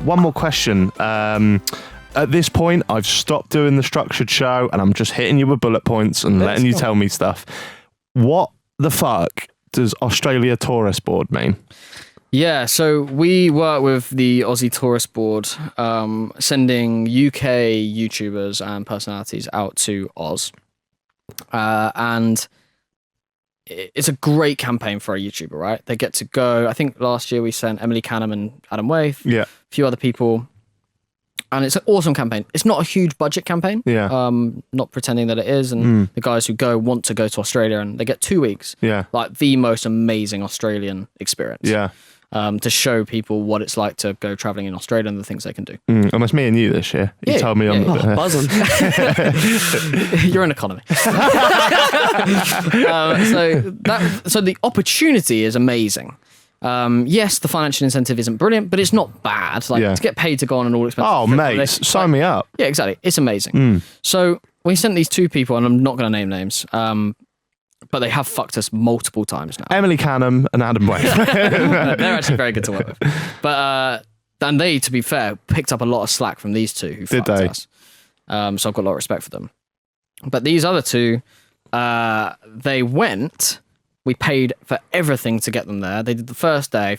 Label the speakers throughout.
Speaker 1: one more question. At this point, I've stopped doing the structured show and I'm just hitting you with bullet points and letting you tell me stuff. What the fuck does Australia Tourist Board mean?
Speaker 2: Yeah, so we work with the Aussie Tourist Board, sending UK YouTubers and personalities out to Oz. And it's a great campaign for a YouTuber, right? They get to go. I think last year we sent Emily Canham and Adam Waith, a few other people. And it's an awesome campaign. It's not a huge budget campaign.
Speaker 1: Yeah.
Speaker 2: Not pretending that it is. And the guys who go want to go to Australia and they get 2 weeks.
Speaker 1: Yeah.
Speaker 2: Like the most amazing Australian experience.
Speaker 1: Yeah.
Speaker 2: To show people what it's like to go travelling in Australia and the things they can do.
Speaker 1: Almost me and you this year. You told me I'm
Speaker 3: buzzing.
Speaker 2: You're an economy. So the opportunity is amazing. Yes, the financial incentive isn't brilliant, but it's not bad. Like to get paid to go on an all-expensive
Speaker 1: trip. Oh, mate, sign me up.
Speaker 2: Yeah, exactly. It's amazing. So we sent these 2 people, and I'm not going to name names, but they have fucked us multiple times now.
Speaker 1: Emily Canham and Adam Waith.
Speaker 2: They're actually very good to work with. But and they, to be fair, picked up a lot of slack from these 2 who fucked us. So I've got a lot of respect for them. But these other 2, they went. We paid for everything to get them there. They did the first day.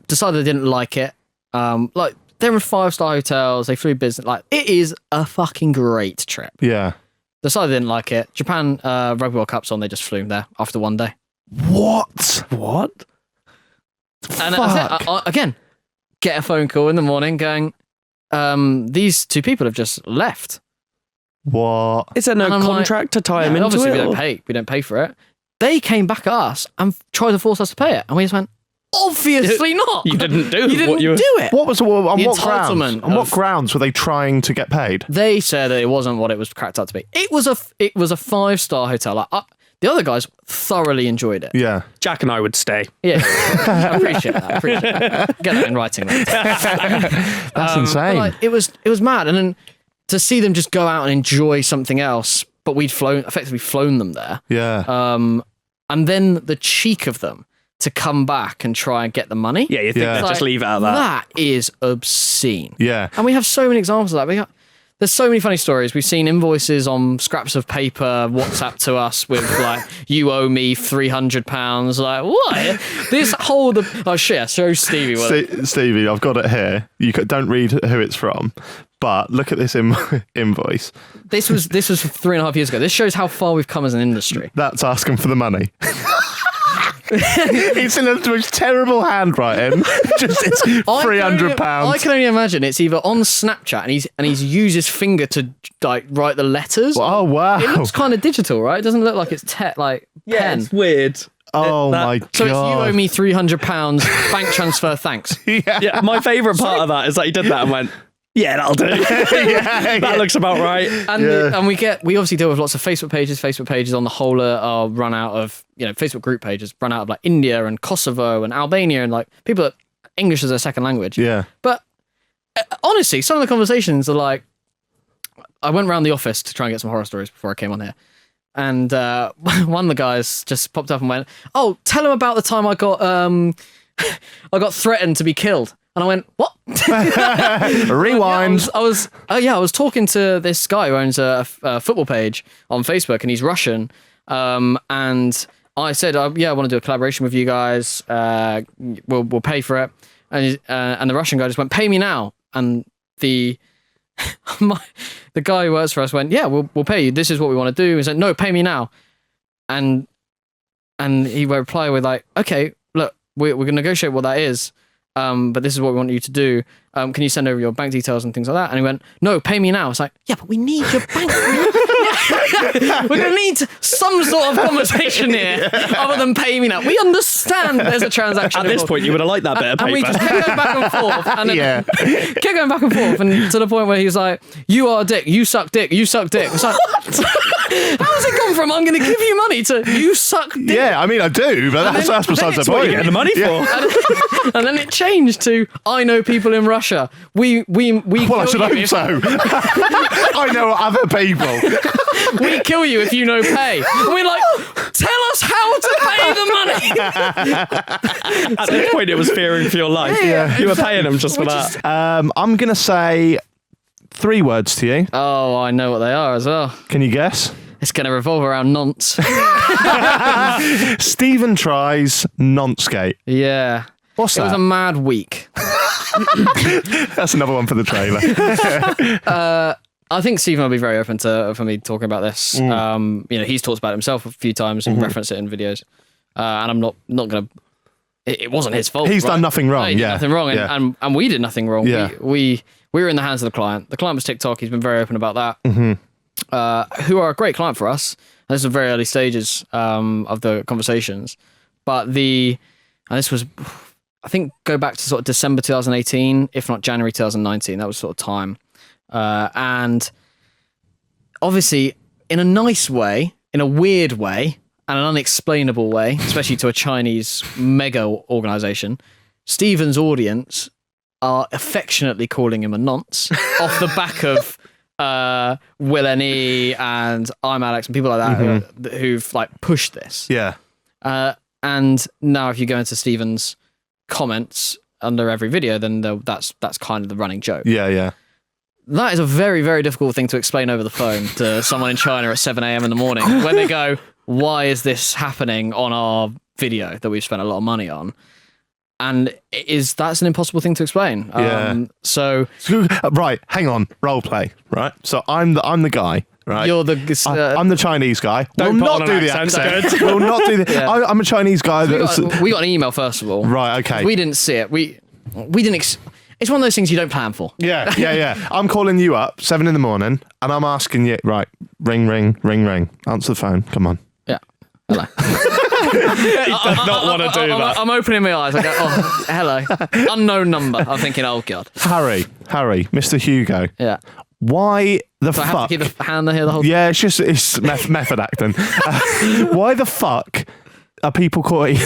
Speaker 2: Decided they didn't like it. They're in 5-star hotels. They flew business. Like, it is a fucking great trip.
Speaker 1: Yeah.
Speaker 2: Decided they didn't like it. Japan Rugby World Cup's on. They just flew there after 1 day.
Speaker 1: What?
Speaker 2: And I again, get a phone call in the morning going, these 2 people have just left.
Speaker 1: What?
Speaker 3: Is there no contract to tie them into
Speaker 2: obviously
Speaker 3: it?
Speaker 2: Obviously, we don't pay for it. They came back at us and tried to force us to pay it. And we just went, obviously not.
Speaker 3: You didn't do
Speaker 2: it.
Speaker 1: What was on what
Speaker 2: entitlement
Speaker 1: grounds? On what grounds were they trying to get paid?
Speaker 2: They said that it wasn't what it was cracked up to be. It was a 5-star hotel. Like, the other guys thoroughly enjoyed it.
Speaker 1: Yeah.
Speaker 3: Jack and I would stay.
Speaker 2: Yeah. I appreciate that. Get that in writing.
Speaker 1: That's insane.
Speaker 2: Like, it was mad. And then to see them just go out and enjoy something else, but we'd effectively flown them there.
Speaker 1: Yeah.
Speaker 2: And then the cheek of them to come back and try and get the money.
Speaker 3: Yeah, you think they'd just leave it at that.
Speaker 2: That is obscene.
Speaker 1: Yeah.
Speaker 2: And we have so many examples of that. There's so many funny stories. We've seen invoices on scraps of paper WhatsApp to us with like, you owe me £300. Like, what? This whole... oh, shit. Show Stevie.
Speaker 1: Stevie, I've got it here. You don't read who it's from, but look at this invoice.
Speaker 2: This was 3.5 years ago. This shows how far we've come as an industry.
Speaker 1: That's asking for the money. It's in the most terrible handwriting. It's £300.
Speaker 2: I can only imagine it's either on Snapchat and he's used his finger to like write the letters.
Speaker 1: Oh wow!
Speaker 2: It looks kind of digital, right? It doesn't look like it's pen.
Speaker 3: It's weird.
Speaker 1: Oh my god!
Speaker 2: So it's, you owe me £300. Bank transfer, thanks.
Speaker 3: Yeah. My favourite part of that is that he did that and went, yeah, that'll do. That looks about right.
Speaker 2: And we obviously deal with lots of Facebook pages on the whole are run out of, Facebook group pages run out of like India and Kosovo and Albania and like people that English is their second language.
Speaker 1: Yeah.
Speaker 2: But honestly, some of the conversations are like, I went around the office to try and get some horror stories before I came on here. And one of the guys just popped up and went, oh, tell him about the time I got threatened to be killed. And I went, what?
Speaker 1: Rewind.
Speaker 2: I was talking to this guy who owns a football page on Facebook, and he's Russian. And I said, I want to do a collaboration with you guys. We'll pay for it. And the Russian guy just went, pay me now. And the guy who works for us went, yeah, we'll pay you. This is what we want to do. He said, no, pay me now. And he would reply with like, okay, look, we're going to negotiate what that is. But this is what we want you to do. Can you send over your bank details and things like that? And he went, no, pay me now. It's like, yeah, but we need your bank. We're going to need some sort of conversation here other than pay me now. We understand there's a transaction.
Speaker 3: At this point, you would have liked that bit of paper.
Speaker 2: And we just kept going back and forth. And then kept going back and forth. And to the point where he was like, you are a dick. You suck dick. You suck dick. It's like, how has it gone from I'm going to give you money to you suck dick?
Speaker 1: Yeah, I mean, I do, but that's besides the point.
Speaker 3: What are you getting the money for?
Speaker 2: And then it changed to, I know people in Russia. Well,
Speaker 1: I should hope so. I know other people.
Speaker 2: We kill you if you no pay. And we're like, tell us how to pay the money.
Speaker 3: At this point, it was fearing for your life.
Speaker 2: Yeah.
Speaker 3: You were paying him just for that.
Speaker 1: I'm going to say 3 words to you.
Speaker 2: Oh, I know what they are as well.
Speaker 1: Can you guess?
Speaker 2: It's going to revolve around nonce.
Speaker 1: StephenTries Nonscape.
Speaker 2: Yeah.
Speaker 1: What's that?
Speaker 2: It was a mad week.
Speaker 1: That's another one for the trailer.
Speaker 2: I think Stephen will be very open for me talking about this. He's talked about it himself a few times and referenced it in videos. And I'm not going to... It wasn't his fault.
Speaker 1: He's done nothing wrong.
Speaker 2: No, he did nothing wrong. And we did nothing wrong.
Speaker 1: Yeah.
Speaker 2: We were in the hands of the client. The client was TikTok. He's been very open about that. Who are a great client for us. And this is the very early stages of the conversations. But and this was, I think, go back to sort of December 2018, if not January 2019. That was sort of time. And obviously, in a nice way, in a weird way, and an unexplainable way, especially to a Chinese mega organization, Stephen's audience are affectionately calling him a nonce off the back of Will N.E. and I'm Alex and people like that who've like pushed this.
Speaker 1: Yeah.
Speaker 2: And now if you go into Stephen's comments under every video, then that's kind of the running joke.
Speaker 1: Yeah.
Speaker 2: That is a very, very difficult thing to explain over the phone to someone in China at 7 a.m. in the morning when they go, why is this happening on our video that we've spent a lot of money on? And that's an impossible thing to explain. So
Speaker 1: right, hang on, role play, right? So I'm the guy, right?
Speaker 2: You're the
Speaker 1: I'm the Chinese guy.
Speaker 3: Don't
Speaker 1: We'll
Speaker 3: put
Speaker 1: not
Speaker 3: on
Speaker 1: do
Speaker 3: an
Speaker 1: the
Speaker 3: accent.
Speaker 1: accent. We'll not do the.
Speaker 2: Yeah.
Speaker 1: I'm a Chinese guy.
Speaker 2: we got an email first of all.
Speaker 1: Right. Okay.
Speaker 2: We didn't see it. We didn't. It's one of those things you don't plan for.
Speaker 1: Yeah. I'm calling you up 7 a.m. and I'm asking you, right? Ring. Answer the phone. Come on.
Speaker 2: Yeah. Hello.
Speaker 3: He does not want to do that.
Speaker 2: I'm opening my eyes. I go, oh, hello. Unknown number. I'm thinking, oh god.
Speaker 1: Harry, Mr. Hugo.
Speaker 2: Yeah.
Speaker 1: Why the
Speaker 2: Do I have
Speaker 1: fuck?
Speaker 2: to keep the hand here the whole time?
Speaker 1: Yeah, it's method acting. Why the fuck are people calling...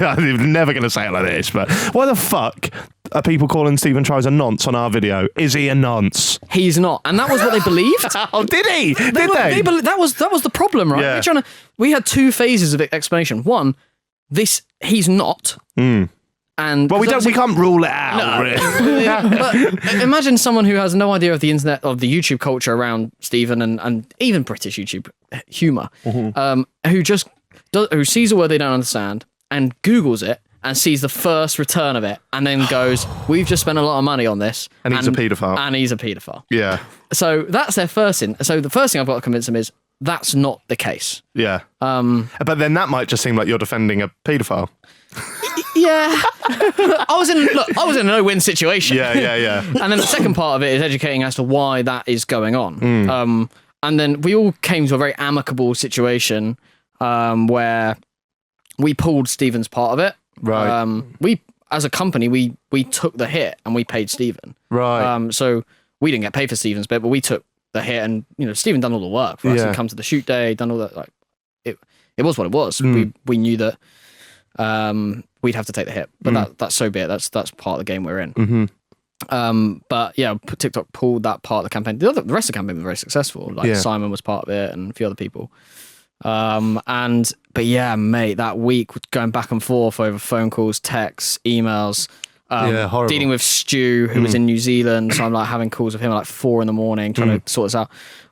Speaker 1: I'm never going to say it like this, but why the fuck are people calling StephenTries a nonce on our video? Is he a nonce?
Speaker 2: He's not. And that was what they believed.
Speaker 1: Oh, did he? Did they?
Speaker 2: That was the problem, right?
Speaker 1: Yeah.
Speaker 2: We had 2 phases of explanation. One, he's not. And
Speaker 1: Well, we can't rule it out.
Speaker 2: No.
Speaker 1: Really.
Speaker 2: But imagine someone who has no idea of the internet, of the YouTube culture around Stephen and even British YouTube humour, who sees a word they don't understand and Googles it and sees the first return of it and then goes, we've just spent a lot of money on this.
Speaker 1: And he's a paedophile.
Speaker 2: And he's a paedophile.
Speaker 1: Yeah.
Speaker 2: So that's their first thing. So the first thing I've got to convince them is that's not the case.
Speaker 1: Yeah. But then that might just seem like you're defending a paedophile.
Speaker 2: Yeah. I was in a no-win situation.
Speaker 1: Yeah.
Speaker 2: And then the second part of it is educating as to why that is going on. And then we all came to a very amicable situation where we pulled Stephen's part of it.
Speaker 1: Right.
Speaker 2: We, as a company, we took the hit and we paid Stephen.
Speaker 1: Right.
Speaker 2: So we didn't get paid for Stephen's bit, but we took the hit, and Stephen done all the work for us.
Speaker 1: Yeah.
Speaker 2: He come to the shoot day, done all that. Like it was what it was. We knew that we'd have to take the hit, but that's so be it. That's part of the game we're in. But yeah, TikTok pulled that part of the campaign. The rest of the campaign was very successful. Like Simon was part of it and a few other people. But yeah, mate, that week going back and forth over phone calls, texts, emails,
Speaker 1: horrible.
Speaker 2: dealing with Stu, who was in New Zealand. So I'm like having calls with him at like 4 a.m, trying to sort this out.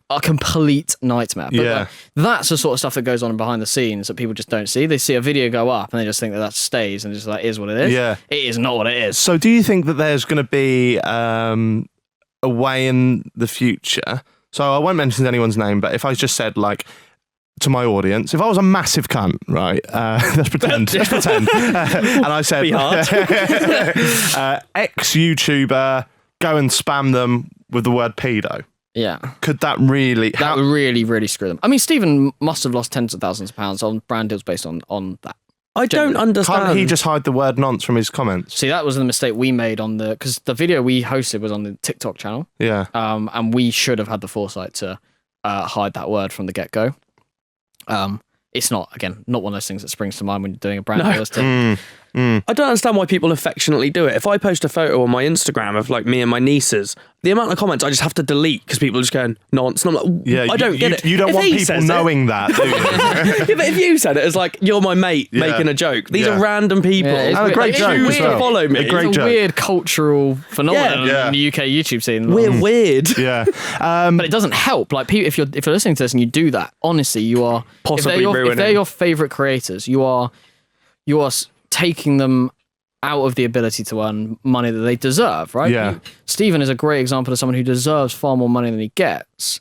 Speaker 2: A complete nightmare. But like, that's the sort of stuff that goes on behind the scenes that people just don't see. They see a video go up and they just think that stays and just like is what it is.
Speaker 1: Yeah.
Speaker 2: It is not what it is.
Speaker 1: So do you think that there's going to be a way in the future? So I won't mention anyone's name, but if I just said like to my audience, if I was a massive cunt, right? Let's pretend. And I said,
Speaker 3: Be hard.
Speaker 1: ex-YouTuber, go and spam them with the word pedo.
Speaker 2: Yeah.
Speaker 1: Could that really...
Speaker 2: That would really, really screw them. I mean, Stephen must have lost tens of thousands of pounds on brand deals based on that.
Speaker 3: I don't understand.
Speaker 1: Can't he just hide the word nonce from his comments?
Speaker 2: See, that was the mistake we made because the video we hosted was on the TikTok channel.
Speaker 1: Yeah.
Speaker 2: And we should have had the foresight to hide that word from the get-go. It's not one of those things that springs to mind when you're doing a brand deal.
Speaker 3: I don't understand why people affectionately do it. If I post a photo on my Instagram of like me and my nieces, the amount of comments I just have to delete because people are just going nonce. And I'm like, I don't get it.
Speaker 1: You don't want people knowing that, do you?
Speaker 3: Yeah, but if you said it as like, you're my mate making a joke, these are random people.
Speaker 2: Yeah,
Speaker 1: and a great joke as well.
Speaker 3: Follow me.
Speaker 2: It's a weird cultural phenomenon in the UK YouTube scene.
Speaker 3: We're weird.
Speaker 1: Yeah.
Speaker 2: But it doesn't help. Like, if you're listening to this and you do that, honestly, you are
Speaker 3: possibly ruining.
Speaker 2: If they're your favorite creators, you are taking them out of the ability to earn money that they deserve, right?
Speaker 1: Yeah.
Speaker 2: Stephen is a great example of someone who deserves far more money than he gets,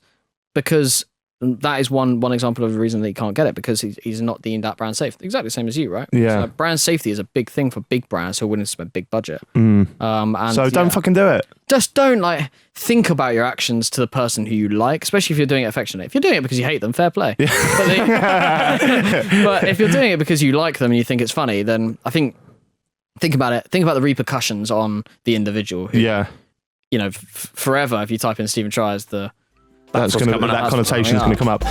Speaker 2: because that is one example of the reason that he can't get it, because he's not deemed that brand safe. Exactly the same as you, right?
Speaker 1: Yeah.
Speaker 2: So brand safety is a big thing for big brands who are willing to spend big budget.
Speaker 1: And
Speaker 2: so
Speaker 1: don't fucking do it.
Speaker 2: Just don't think about your actions to the person who you like, especially if you're doing it affectionately. If you're doing it because you hate them, fair play. Yeah. But if you're doing it because you like them and you think it's funny, then I think about it. Think about the repercussions on the individual. Who, forever, if you type in StephenTries, that connotation is going to come up.